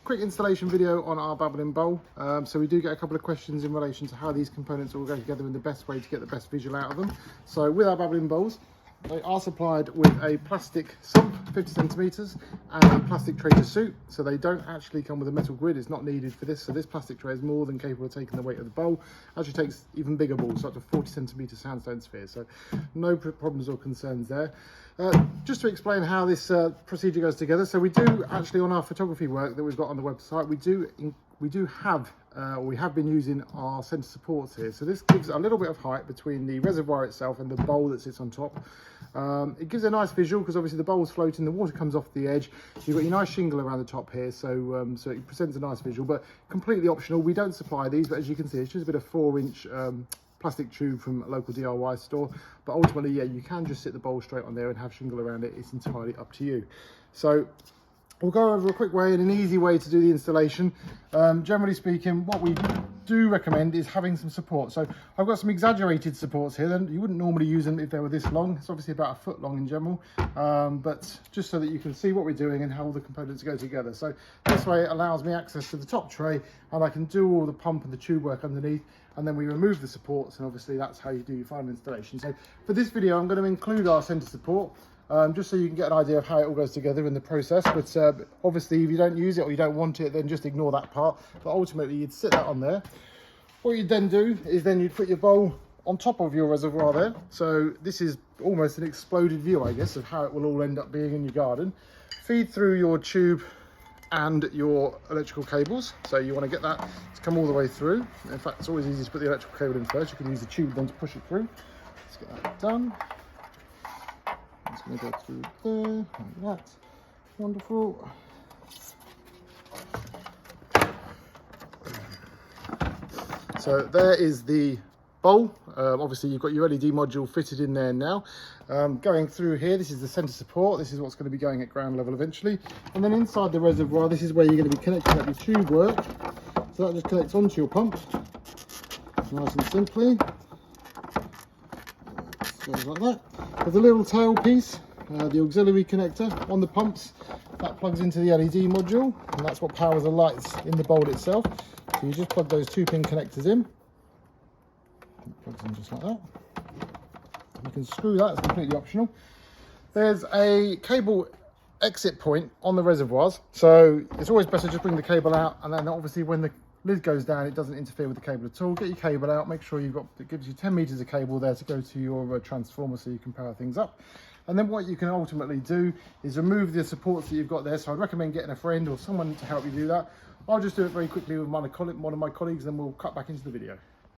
quick installation video on our Babbling Bowl. So we do get a couple of questions in relation to how these components all go together and the best way to get the best visual out of them. So with our Babbling Bowls, they are supplied with a plastic sump, 50 centimeters, and a plastic tray to suit. So they don't actually come with a metal grid. It's not needed for this. So this plastic tray is more than capable of taking the weight of the bowl. Actually takes even bigger balls, up to 40 centimeter sandstone spheres. So no problems or concerns there. Just to explain how this procedure goes together. So we do actually, on our photography work that we've got on the website, we have been using our centre supports here. So this gives a little bit of height between the reservoir itself and the bowl that sits on top. It gives a nice visual because obviously the bowl's floating, the water comes off the edge. You've got your nice shingle around the top here, so so it presents a nice visual, but completely optional. We don't supply these, but as you can see, it's just a bit of 4-inch plastic tube from a local DIY store. But ultimately, yeah, you can just sit the bowl straight on there and have shingle around it. It's entirely up to you. So we'll go over a quick way and an easy way to do the installation. Generally speaking, what we do recommend is having some support. So I've got some exaggerated supports here. Then you wouldn't normally use them if they were this long. It's obviously about 1 foot long in general, but just so that you can see what we're doing and how all the components go together. So this way it allows me access to the top tray, and I can do all the pump and the tube work underneath, and then we remove the supports, and obviously that's how you do your final installation. So for this video, I'm going to include our centre support, just so you can get an idea of how it all goes together in the process. But obviously if you don't use it or you don't want it, then just ignore that part. But ultimately you'd sit that on there. What you'd then do is then you'd put your bowl on top of your reservoir there. So this is almost an exploded view, I guess, of how it will all end up being in your garden. Feed through your tube and your electrical cables. So you want to get that to come all the way through. In fact, it's always easy to put the electrical cable in first. You can use the tube then to push it through. Let's get that done. It's going to go through there, like that. Wonderful. So there is the bowl. Obviously you've got your LED module fitted in there now. Going through here, this is the centre support. This is what's going to be going at ground level eventually. And then inside the reservoir, this is where you're going to be connecting up your tube work. So that just connects onto your pump, nice and simply. Goes like that. There's a little tail piece, the auxiliary connector on the pumps. That plugs into the LED module, and that's what powers the lights in the bowl itself. So you just plug those 2-pin connectors in. It plugs in just like that. You can screw that, it's completely optional. There's a cable exit point on the reservoirs, so it's always better to just bring the cable out, and then obviously when the lid goes down, it doesn't interfere with the cable at all. Get your cable out, make sure it gives you 10 meters of cable there to go to your transformer so you can power things up. And then what you can ultimately do is remove the supports that you've got there. So I'd recommend getting a friend or someone to help you do that. I'll just do it very quickly with one of my colleagues, and we'll cut back into the video.